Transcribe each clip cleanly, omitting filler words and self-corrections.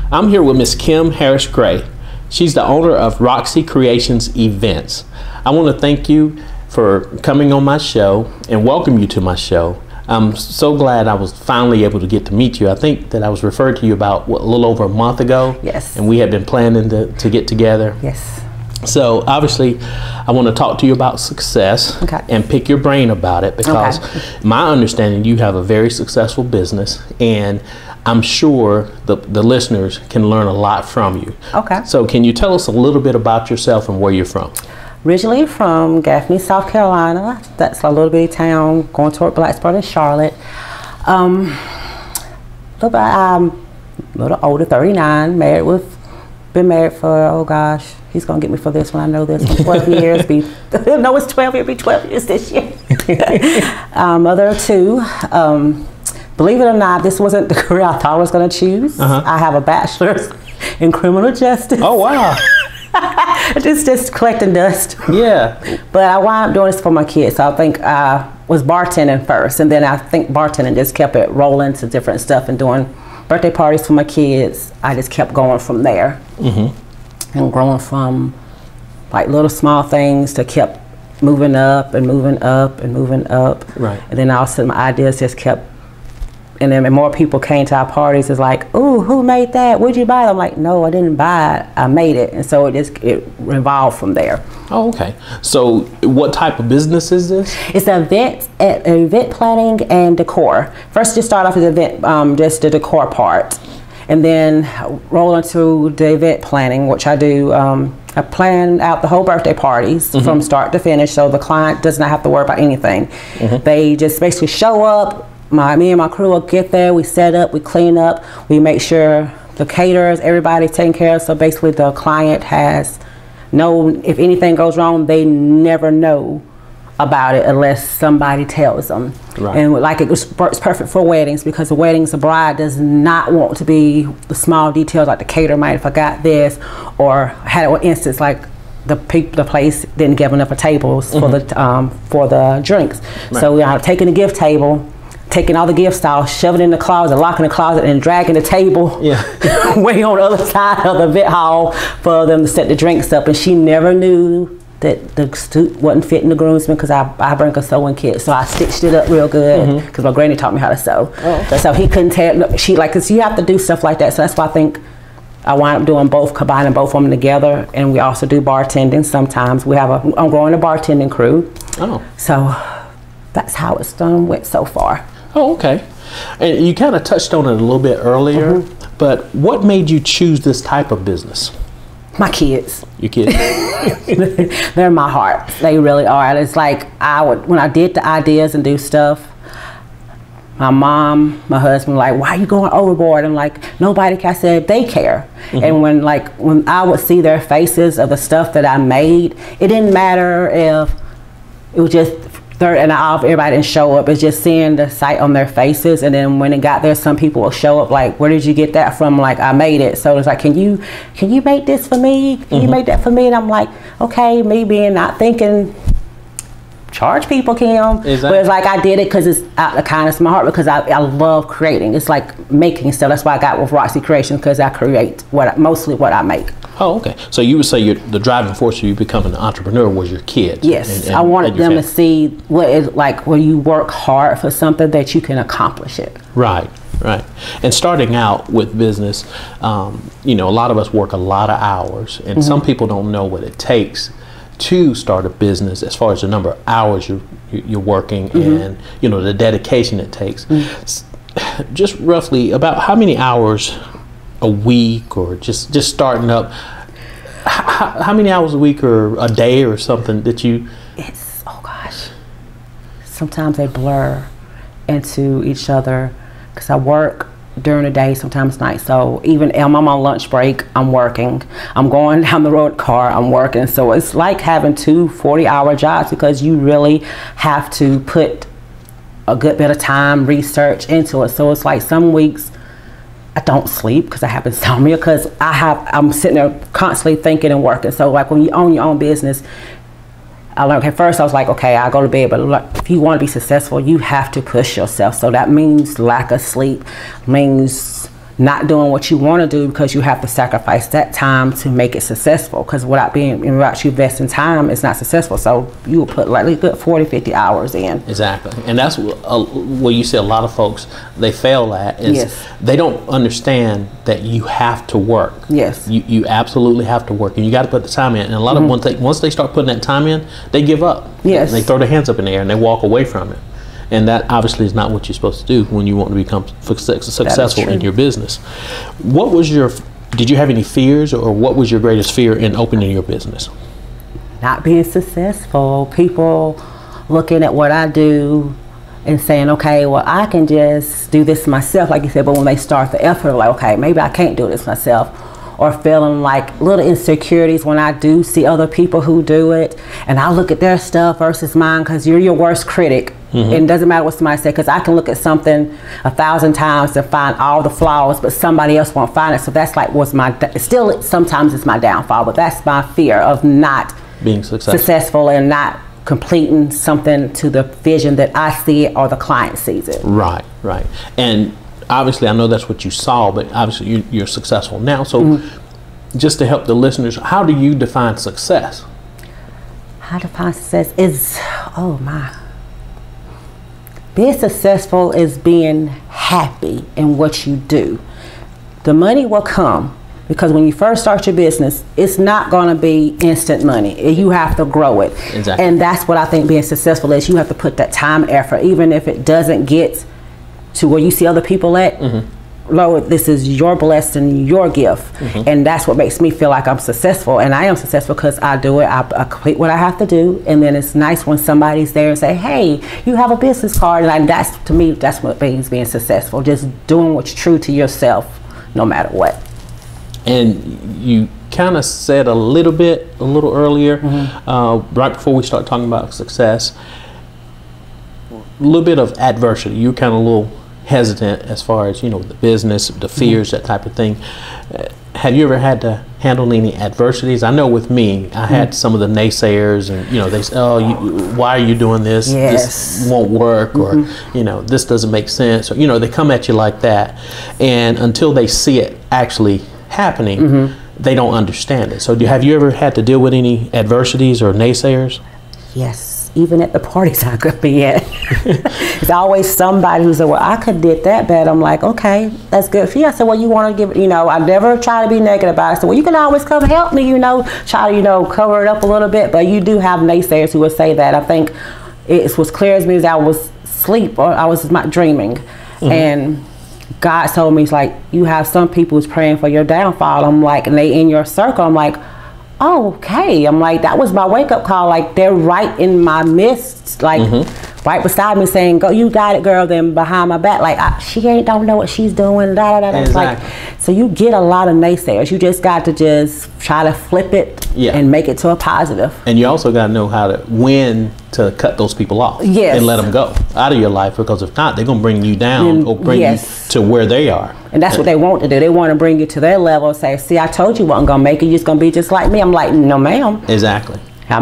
I'm here with Miss Kim Harris Gray. She's the owner of Roxie Creations events. I want to thank you for coming on my show and welcome you to my show. I'm so glad I was finally able to get to meet you. I think that I was referred to you about a little over a month ago. Yes. And we had been planning to get together. Yes. So obviously I want to talk to you about success and pick your brain about it, because my understanding, you have a very successful business, and I'm sure the listeners can learn a lot from you. Okay. So can you tell us a little bit about yourself and where you're from? Originally from Gaffney, South Carolina. That's a little bitty town going toward Blacksburg and Charlotte. I'm a little older, 39, been married for, oh gosh, he's gonna get me for this one, I know this one, 12 years. No, it's 12, it'll be 12 years this year. Mother of two. Believe it or not, this wasn't the career I thought I was gonna choose. I have a bachelor's in criminal justice. Oh, wow. just collecting dust. Yeah. But I wound up doing this for my kids. So I think I was bartending first, and then I think bartending just kept it rolling to different stuff and doing birthday parties for my kids. I just kept going from there. And growing from like little small things to kept moving up and moving up and moving up. Right. And then all of a sudden my ideas just kept, and then more people came to our parties. It's like, ooh, who made that? Where'd you buy it? I'm like, no, I didn't buy it. I made it. And so it revolved from there. Oh, okay. So what type of business is this? It's an event planning and decor. First, just start off as event, just the decor part. And then roll into the event planning, which I do. I plan out the whole birthday parties from start to finish, so the client does not have to worry about anything. They just basically show up. Me and my crew will get there, we set up, we clean up, we make sure the caterers, everybody's taken care of, so basically the client has if anything goes wrong, they never know about it unless somebody tells them. And like it works perfect for weddings, because the weddings, the bride does not want to be the small details, like the caterer might have forgot this, or had an instance like the place didn't give enough tables for the drinks. So we are taking the gift table, taking all the gifts out, shoving it in the closet, locking the closet, and dragging the table way on the other side of the event hall for them to set the drinks up. And she never knew that the suit wasn't fitting the groomsmen, because I bring a sewing kit, so I stitched it up real good because my granny taught me how to sew. So he couldn't tell. Cause you have to do stuff like that. So that's why I think I wind up doing both, combining both of them together. And we also do bartending sometimes. I'm growing a bartending crew. So that's how it's went so far. Oh, okay. And you kind of touched on it a little bit earlier, but what made you choose this type of business? My kids. Your kids? They're my heart. They really are. It's like when I did the ideas and do stuff, my mom, my husband were like, why are you going overboard? I'm like, nobody can. I said, they care. And when I would see their faces of the stuff that I made, it didn't matter if it was just everybody didn't show up. It's just seeing the sight on their faces. And then when it got there, some people will show up like, where did you get that from? Like, I made it. So it's like, can you make this for me? Can you make that for me? And I'm like, okay, me being not thinking, charge people, Kim. But it's like I did it because it's out of the kindness of my heart, because I love creating. It's like making stuff. That's why I got with Roxie Creations, because I create mostly what I make. Oh, okay. So you would say the driving force of you becoming an entrepreneur was your kids? Yes. I wanted them to see what it's like when you work hard for something, that you can accomplish it. Right. And starting out with business, a lot of us work a lot of hours, and some people don't know what it takes to start a business, as far as the number of hours you're working and the dedication it takes. Just roughly, about how many hours a week, or just starting up, how many hours a week or a day or something that you? It's, oh gosh, sometimes they blur into each other, because I work during the day, sometimes night. So even I'm on my lunch break, I'm working. I'm going down the road car, I'm working. So it's like having 2 40-hour jobs, because you really have to put a good bit of time, research into it. So it's like some weeks I don't sleep because I have insomnia, because I'm sitting there constantly thinking and working. So like when you own your own business, I learned, at first I was like, okay, I'll go to bed, but if you want to be successful, you have to push yourself. So that means lack of sleep, means not doing what you want to do because you have to sacrifice that time to make it successful, because without you investing time, it's not successful. So you will put like a good 40, 50 hours in. Exactly. And that's what you see a lot of folks, they fail at, is Yes. they don't understand that you have to work. Yes. You absolutely have to work, and you got to put the time in. And a lot of once they start putting that time in, they give up. Yes. They throw their hands up in the air and they walk away from it. And that obviously is not what you're supposed to do when you want to become successful in your business. What was did you have any fears, or what was your greatest fear in opening your business? Not being successful. People looking at what I do and saying, okay, well, I can just do this myself, like you said, but when they start the effort, like, okay, maybe I can't do this myself. Or feeling like little insecurities when I do see other people who do it, and I look at their stuff versus mine, because you're your worst critic. And it doesn't matter what somebody said, because I can look at something 1,000 times to find all the flaws, but somebody else won't find it. So that's like still sometimes it's my downfall, but that's my fear of not being successful and not completing something to the vision that I see it or the client sees it. Right, right. And obviously I know that's what you saw, but obviously you're successful now. So just to help the listeners, how do you define success? How to define success is, being successful is being happy in what you do. The money will come, because when you first start your business, it's not going to be instant money. You have to grow it. Exactly. And that's what I think being successful is. You have to put that time, effort, even if it doesn't get to where you see other people at. Lord, this is your blessing, your gift. And that's what makes me feel like I'm successful. And I am successful because I do it. I complete what I have to do. And then it's nice when somebody's there and say, hey, you have a business card. And that's, to me, that's what means being successful. Just doing what's true to yourself, no matter what. And you kind of said a little earlier, right before we start talking about success, a little bit of adversity. You kind of a little hesitant as far as, the business, the fears, that type of thing. Have you ever had to handle any adversities? I know with me, I had some of the naysayers, and they say, "Oh, why are you doing this? Yes. This won't work," or this doesn't make sense, or they come at you like that, and until they see it actually happening, they don't understand it. So, have you ever had to deal with any adversities or naysayers? Yes. Even at the parties I could be at. There's always somebody who said, well, I could did that bad. I'm like, okay, that's good for you. I said, well, you want to give it, I never try to be negative about it. I said, well, you can always come help me, try to, cover it up a little bit. But you do have naysayers who would say that. I think it was clear as me as I was asleep, or I was not dreaming. And God told me, it's like, you have some people who's praying for your downfall. I'm like, and they in your circle. I'm like, oh, okay. I'm like, that was my wake-up call. Like, they're right in my midst, like right beside me, saying, go, you got it, girl. Then behind my back, like, she don't know what she's doing, Exactly. Like, so you get a lot of naysayers. You just got to just try to flip it and make it to a positive. And you also got to know when to cut those people off. Yes. And let them go out of your life, because if not, they're going to bring you down or bring you to where they are. And that's what they want to do. They want to bring you to their level and say, see, I told you you wasn't going to make it. You're just going to be just like me. I'm like, no, ma'am. Exactly. I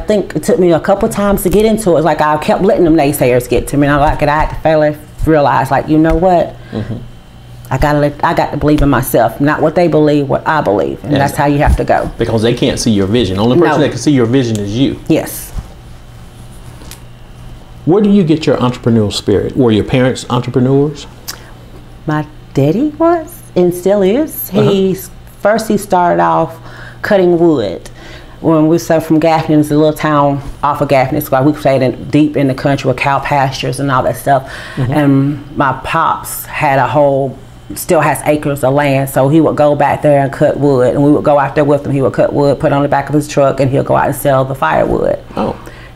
think it took me a couple times to get into it. It's like I kept letting them naysayers get to me. And I had to finally realize, like, you know what? I got to believe in myself, not what they believe, what I believe. And that's how you have to go. Because they can't see your vision. The only person that can see your vision is you. Yes. Where do you get your entrepreneurial spirit? Were your parents entrepreneurs? My daddy was, and still is. First he started off cutting wood. When we started from Gaffney, it's a little town off of Gaffney. It's like we stayed deep in the country with cow pastures and all that stuff. And my pops had still has acres of land, so he would go back there and cut wood, and we would go out there with him. He would cut wood, put it on the back of his truck, and he'll go out and sell the firewood.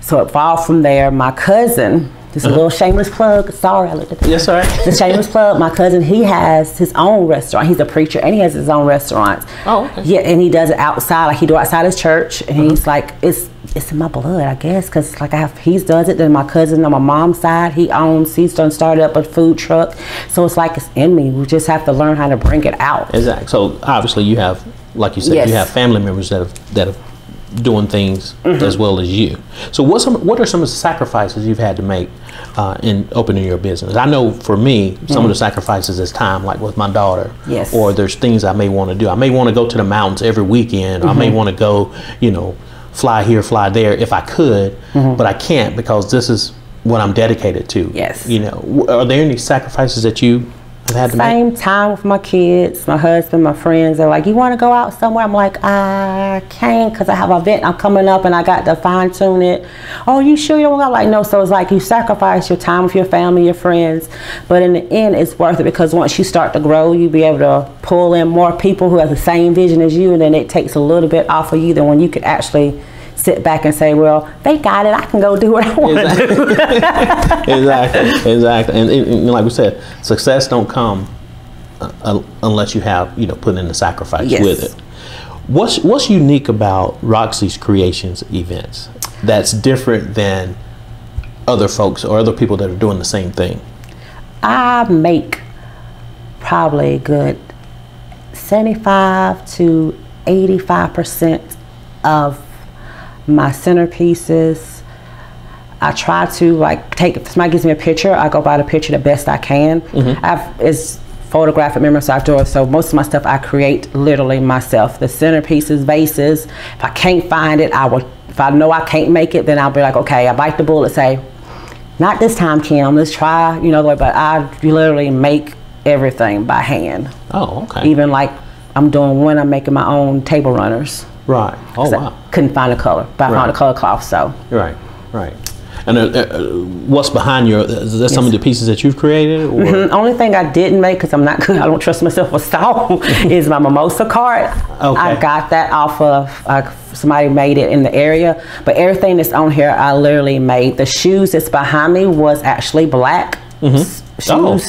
So it fall from there. My cousin, just a little shameless plug. Sorry, I looked at that. Yes, sir. The shameless plug. My cousin, he has his own restaurant. He's a preacher, and he has his own restaurant. Oh, okay. Yeah, and he does it outside. Like, he do it outside his church, and he's like, it's in my blood, I guess, because like he does it. Then my cousin on my mom's side, he's done started up a food truck. So it's like it's in me. We just have to learn how to bring it out. Exactly. So obviously you have, like you said, you have family members that have doing things as well as you. So what are some of the sacrifices you've had to make in opening your business? I know for me, some of the sacrifices is time, like with my daughter. Yes. Or there's things I may want to do. I may want to go to the mountains every weekend. I may want to go, you know, fly here, fly there if I could, but I can't because this is what I'm dedicated to. Yes. You know, are there any sacrifices that you have had to make? Same time with my kids, my husband, my friends. They're like, you want to go out somewhere? I'm like, I can't because I have an event I'm coming up and I got to fine tune it. Oh, you sure you don't want to? Like, no. So it's like you sacrifice your time with your family, your friends, but in the end, it's worth it because once you start to grow, you'll be able to pull in more people who have the same vision as you, and then it takes a little bit off of you than when you could actually sit back and say, well, they got it, I can go do what I want to do. Exactly. And like we said, success don't come unless you have, you know, put in the sacrifice with it. What's unique about Roxie's Creations events that's different than other folks or other people that are doing the same thing? I make probably a good 75 to 85% of my centerpieces. I try to like take, if somebody gives me a picture, I go by the picture the best I can. It's photographic memory software, so most of my stuff I create literally myself. The centerpieces, vases, if I can't find it, I will, if I know I can't make it, then I'll be like, okay, I bite the bullet, say, not this time, Kim, let's try, you know, but I literally make everything by hand. Oh, okay. Even like I'm doing one, I'm making my own table runners. Right. Oh, wow. I couldn't find a color, but I found a color cloth, so. Right. And what's behind your, is that some of the pieces that you've created? Or? Only thing I didn't make, because I'm not good, I don't trust myself with style, is my mimosa card. Okay. I got that off of, somebody made it in the area, but everything that's on here, I literally made. The shoes that's behind me was actually black shoes. Oh.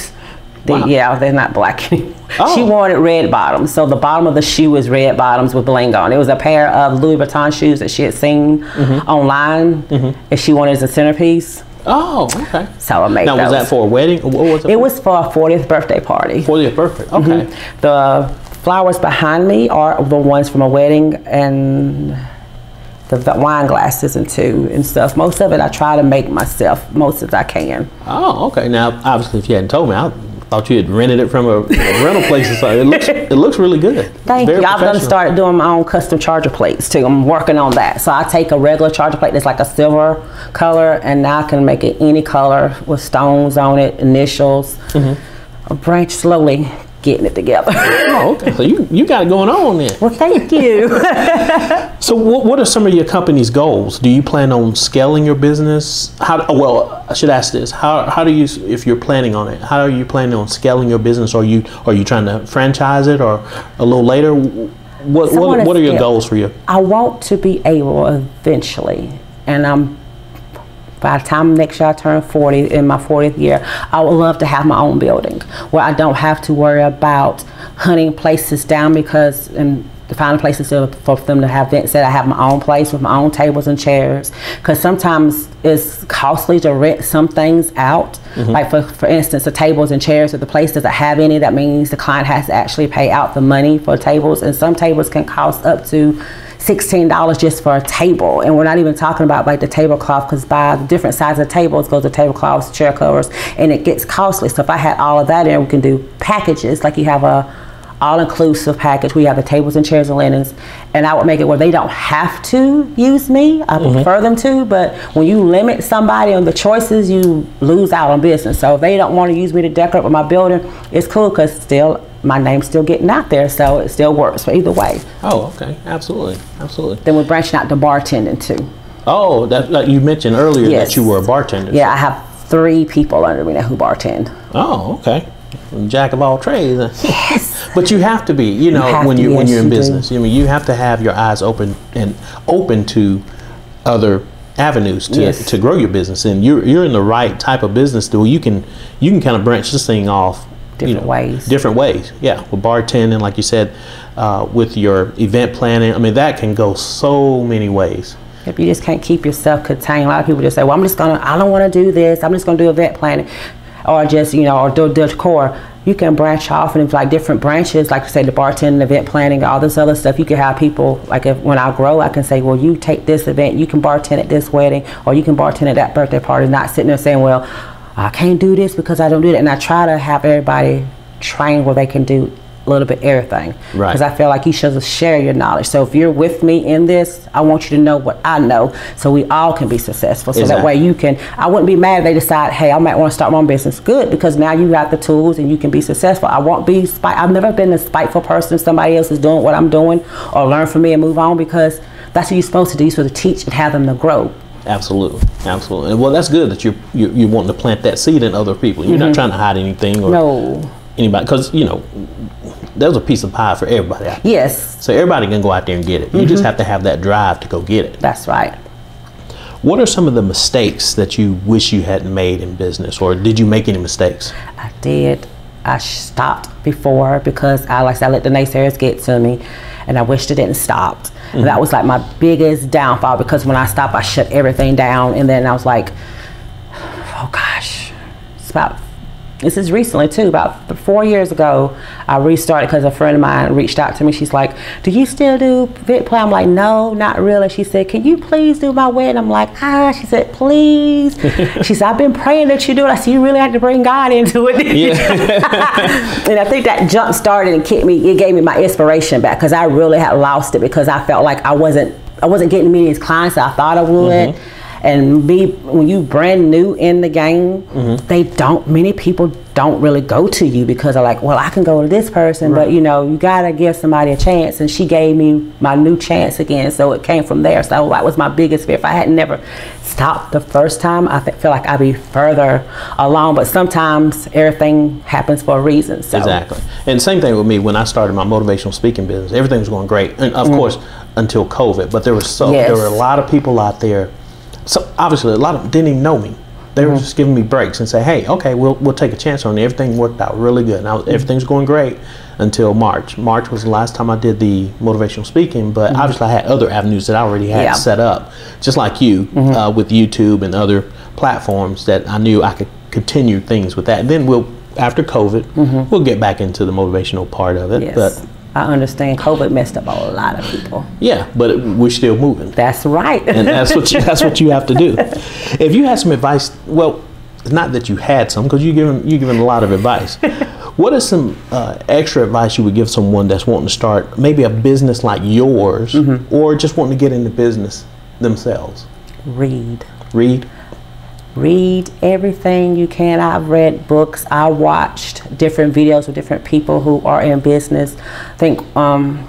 Wow. Yeah, they're not black anymore. Oh. She wanted red bottoms, so the bottom of the shoe is red bottoms with bling on. It was a pair of Louis Vuitton shoes that she had seen online, and she wanted as a centerpiece. Oh, okay. So I made now, those. was that for a wedding? What was it? It was for a 40th birthday party. 40th birthday. Okay. The flowers behind me are the ones from a wedding, and the wine glasses and stuff. Most of it I try to make myself, most as I can. Oh, okay. Now, obviously, if you hadn't told me, I thought you had rented it from a rental place or something. It looks really good. Thank you. I've done started doing my own custom charger plates too. I'm working on that. So I take a regular charger plate that's like a silver color, and now I can make it any color with stones on it, initials. A branch slowly getting it together. Oh, okay. So you got it going on then. Well, thank you. So what are some of your company's goals? Do you plan on scaling your business? Well, I should ask this. How do you, if you're planning on it, how are you planning on scaling your business? Are you trying to franchise it or a little later? What are your goals for you? I want to be able eventually, and by the time next year I turn 40, in my 40th year, I would love to have my own building where I don't have to worry about hunting places down and finding places for them to have events. That I have my own place with my own tables and chairs, because sometimes it's costly to rent some things out. Like for instance, the tables and chairs, if the place doesn't have any, that means the client has to actually pay out the money for tables, and some tables can cost up to $16 just for a table, and we're not even talking about like the tablecloth, because by the different size of tables goes the tablecloths, chair covers, and it gets costly. So if I had all of that in, we can do packages, like you have a all-inclusive package. We have the tables and chairs and linens, and I would make it where they don't have to use me. I prefer them to, but when you limit somebody on the choices, you lose out on business. So if they don't want to use me to decorate with my building, it's cool, because still my name's still getting out there, so it still works for either way. Oh, okay. Absolutely. Then we're branching out to bartending too. Oh, that you mentioned earlier that you were a bartender. Yeah, I have 3 people under me now who bartend. Oh, okay. Jack of all trades. Yes. But you have to be, you know, when you're in business. I mean, you have to have your eyes open to other avenues to grow your business, and you're in the right type of business where you can kind of branch this thing off different ways. Yeah, with bartending, like you said, with your event planning. I mean, that can go so many ways. If you just can't keep yourself contained. A lot of people just say, well, I don't want to do this, I'm just gonna do event planning, or just, or do decor. you can branch off, and it's like different branches, like I say, the bartending, event planning, all this other stuff. You can have people, like when I grow, I can say, well, you take this event, you can bartend at this wedding, or you can bartend at that birthday party, not sitting there saying, well, I can't do this because I don't do that. And I try to have everybody train where they can do a little bit everything, because I feel like you should share your knowledge. So if you're with me in this, I want you to know what I know, so we all can be successful. So that way you can, I wouldn't be mad if they decide, hey, I might want to start my own business. Good, because now you got the tools and you can be successful. I won't be I've never been a spiteful person. Somebody else is doing what I'm doing, or learn from me and move on, because that's what you're supposed to do. You're supposed to teach and have them to grow. Absolutely, absolutely. And well, that's good that you're wanting to plant that seed in other people. You're not trying to hide anything or anybody, because you know there's a piece of pie for everybody out there. Yes. So everybody can go out there and get it. You just have to have that drive to go get it. That's right. What are some of the mistakes that you wish you hadn't made in business, or did you make any mistakes? I did. I stopped before because I let the naysayers get to me, and I wished it didn't stop. And that was like my biggest downfall, because when I stopped, I shut everything down, and then I was like, oh gosh, this is recently too, about 4 years ago, I restarted because a friend of mine reached out to me. She's like, do you still do event plan? I'm like, no, not really. She said, can you please do my wedding? I'm like, she said, please. She said, I've been praying that you do it. I said, you really have to bring God into it. And I think that jump started and kicked me. It gave me my inspiration back, because I really had lost it, because I felt like I wasn't getting many clients that I thought I would. And when you brand new in the game, many people don't really go to you, because they're like, well, I can go to this person, but you know, you gotta give somebody a chance. And she gave me my new chance again, so it came from there. So that was my biggest fear. If I had never stopped the first time, I feel like I'd be further along. But sometimes everything happens for a reason. So. Exactly. And same thing with me. When I started my motivational speaking business, everything was going great, and of course until COVID. But there were a lot of people out there. So obviously a lot of them didn't even know me. They were just giving me breaks and say, hey, okay, we'll take a chance on it. Everything worked out really good. Now everything's going great until March. March was the last time I did the motivational speaking, but obviously I had other avenues that I already had set up, just like you, with YouTube and other platforms, that I knew I could continue things with that. And then after COVID, we'll get back into the motivational part of it. Yes. But I understand COVID messed up a lot of people. Yeah, but we're still moving. That's right. And that's what you have to do. If you had some advice, well, it's not that you had some, because you're giving a lot of advice. What is some extra advice you would give someone that's wanting to start maybe a business like yours, or just wanting to get into business themselves? Read. Read everything you can. I've read books. I watched different videos of different people who are in business. I think I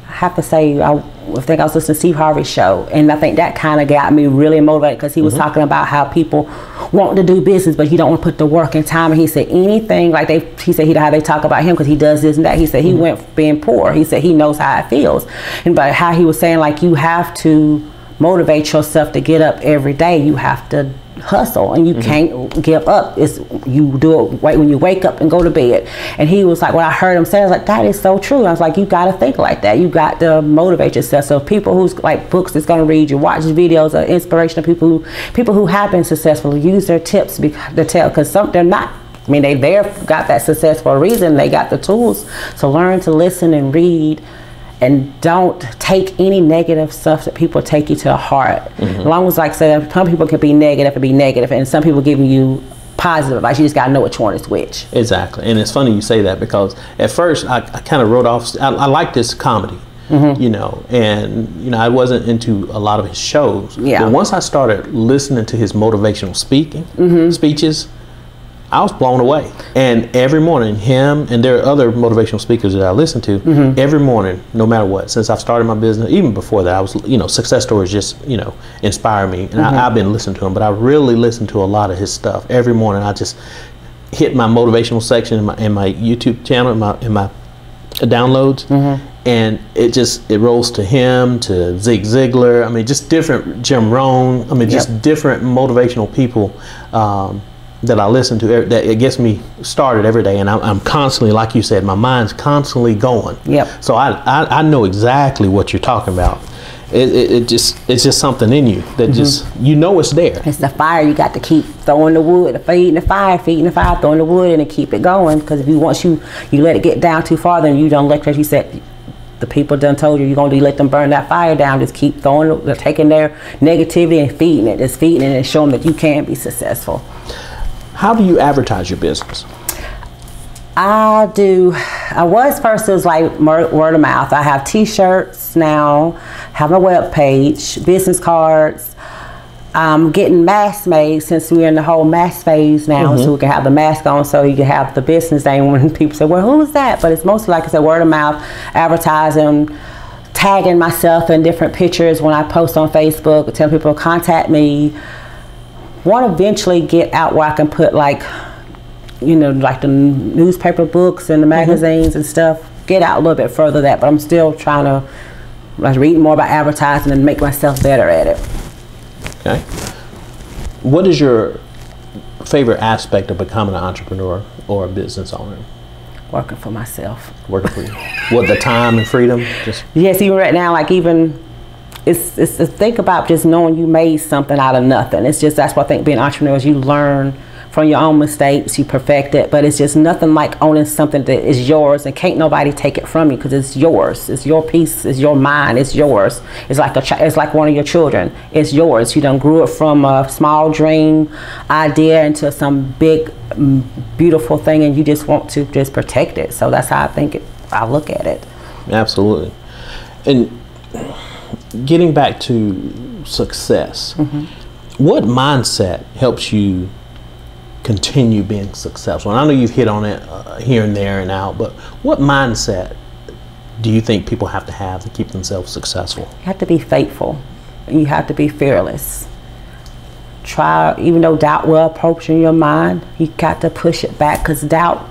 have to say, I think I was listening to Steve Harvey's show, and I think that kind of got me really motivated, because he was talking about how people want to do business, but you don't want to put the work and time. And he said anything, like he said how they talk about him because he does this and that. He said he went being poor. He said he knows how it feels, and but how he was saying, like, you have to motivate yourself to get up every day. You have to hustle, and you can't give up. You do it right when you wake up and go to bed. And he was like, when I heard him say, I was like, that is so true. I was like, you got to think like that. You got to motivate yourself. So people who's like books that's going to read, you watch videos of inspiration of people who have been successful, use their tips to tell, because they're not. I mean, they got that success for a reason. They got the tools. So learn to listen and read. And don't take any negative stuff that people take you to the heart. As long as, like I said, some people can be negative, and some people giving you positive advice. You just got to know which one is which. Exactly. And it's funny you say that, because at first I kind of wrote off, I like this comedy, you know, and, you know, I wasn't into a lot of his shows. Yeah. But once I started listening to his motivational speeches, I was blown away. And every morning, him, and there are other motivational speakers that I listen to, every morning, no matter what, since I've started my business, even before that, I was, you know, success stories just, you know, inspire me. And I've been listening to him, but I really listen to a lot of his stuff. Every morning, I just hit my motivational section in my YouTube channel, in my downloads, and it rolls to him, to Zig Ziglar. I mean, just different, Jim Rohn. I mean, just different motivational people that I listen to, that it gets me started every day. And I'm constantly, like you said, my mind's constantly going. So I know exactly what you're talking about. it's just something in you that just, you know, it's there. It's the fire. You got to keep throwing the wood, feeding the fire, throwing the wood in and keep it going. Because if you once you let it get down too far, then you don't let, as you said, the people done told you you're gonna let them burn that fire down. Just keep taking their negativity and feeding it, just feeding it and showing that you can be successful. How do you advertise your business? I was first, it was like word of mouth. I have t-shirts now, have a web page, business cards. I'm getting masks made since we're in the whole mask phase now, so we can have the mask on so you can have the business name when people say, well, who is that? But it's mostly, like I said, word of mouth, advertising, tagging myself in different pictures when I post on Facebook, telling people to contact me. Want to eventually get out where I can put, like, you know, like the newspaper books and the magazines and stuff, get out a little bit further that, but I'm still trying to read more about advertising and make myself better at it. Okay. What is your favorite aspect of becoming an entrepreneur or a business owner? Working for myself. Working for you. What, the time and freedom? Yes, even right now, like even, it's to think about just knowing you made something out of nothing. It's just, that's what I think being an entrepreneur is, you learn from your own mistakes, you perfect it, but it's just nothing like owning something that is yours and can't nobody take it from you, because it's yours. It's your piece, it's your mind, it's yours. It's like it's like one of your children. It's yours. You done grew it from a small dream idea into some big, beautiful thing, and you just want to just protect it. So that's how I look at it. Absolutely. And getting back to success, what mindset helps you continue being successful? And I know you've hit on it here and there and out, but what mindset do you think people have to keep themselves successful? You have to be faithful. You have to be fearless. Try, even though doubt will approach in your mind, you got to push it back, because doubt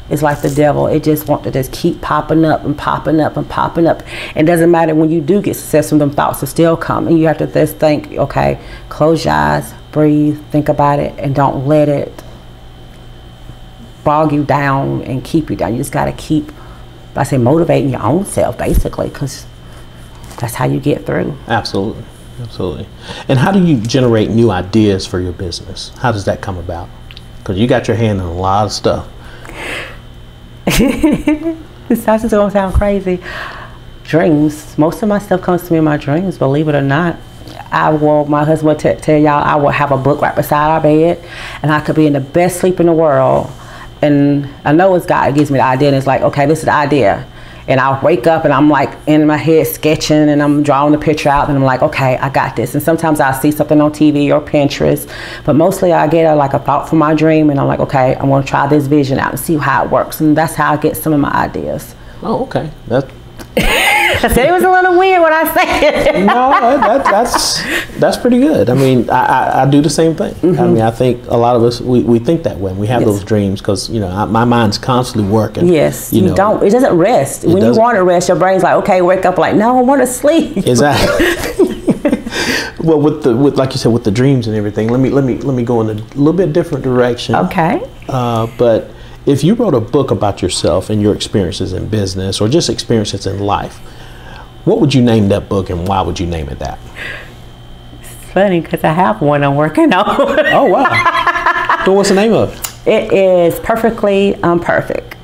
is like the devil. It just wants to just keep popping up and popping up and popping up. It doesn't matter when you do get successful, them thoughts will still come, and you have to just think, okay, close your eyes, breathe, think about it, and don't let it bog you down and keep you down. You just got to keep, I say, motivating your own self, basically, because that's how you get through. Absolutely. Absolutely. And how do you generate new ideas for your business? How does that come about? Because you got your hand in a lot of stuff. This is going to sound crazy. Dreams. Most of my stuff comes to me in my dreams, believe it or not. My husband will tell y'all, I will have a book right beside our bed, and I could be in the best sleep in the world, and I know it's God gives me the idea, and it's like, okay, this is the idea. And I'll wake up and I'm like in my head sketching, and I'm drawing the picture out, and I'm like, okay, I got this. And sometimes I'll see something on TV or Pinterest, but mostly I get like a thought from my dream, and I'm like, okay, I'm going to try this vision out and see how it works. And that's how I get some of my ideas. Oh, okay. I said it was a little weird when I said it. No, that's pretty good. I mean, I do the same thing. I mean, I think a lot of us, we think that way. We have those dreams because, you know, my mind's constantly working. Yes, you don't. It doesn't rest. When you want to rest, your brain's like, okay, wake up, like, no, I want to sleep. Exactly. Well, with like you said, with the dreams and everything, let me go in a little bit different direction. Okay. But if you wrote a book about yourself and your experiences in business or just experiences in life, what would you name that book, and why would you name it that? It's funny because I have one I'm working on. Oh, wow. So what's the name of it? It is Perfectly Imperfect.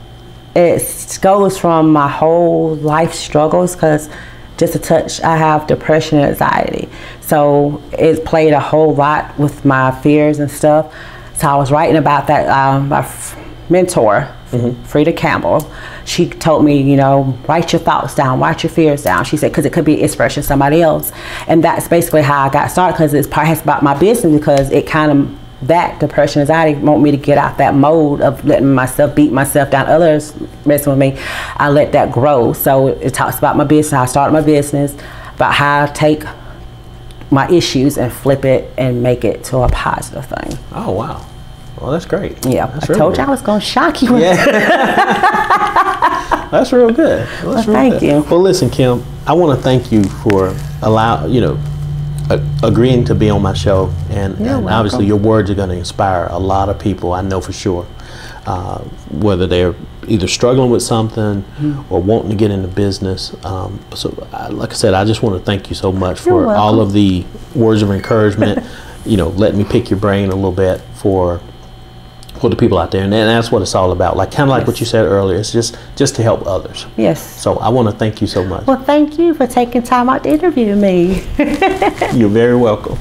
It goes from my whole life struggles, because just a touch, I have depression and anxiety. So it played a whole lot with my fears and stuff. So I was writing about that. My mentor, Frida Campbell, she told me, you know, write your thoughts down, write your fears down. She said, because it could be inspiration to somebody else. And that's basically how I got started, because it's part about my business, because it kind of, that depression, anxiety want me to get out that mode of letting myself beat myself down, others messing with me. I let that grow. So it talks about my business, how I started my business, about how I take my issues and flip it and make it to a positive thing. Oh, wow. Well, that's great. Yeah, that's I told you I was going to shock you. Yeah. That's real good. Well, thank you. Well, listen, Kim, I want to thank you for agreeing to be on my show, and obviously your words are going to inspire a lot of people, I know for sure. whether they're either struggling with something or wanting to get into business. Like I said, I just want to thank you so much for all of the words of encouragement, let me pick your brain a little bit for the people out there. And that's what it's all about. Like kind of like what you said earlier, it's just to help others. Yes. So I want to thank you so much. Well, thank you for taking time out to interview me. You're very welcome.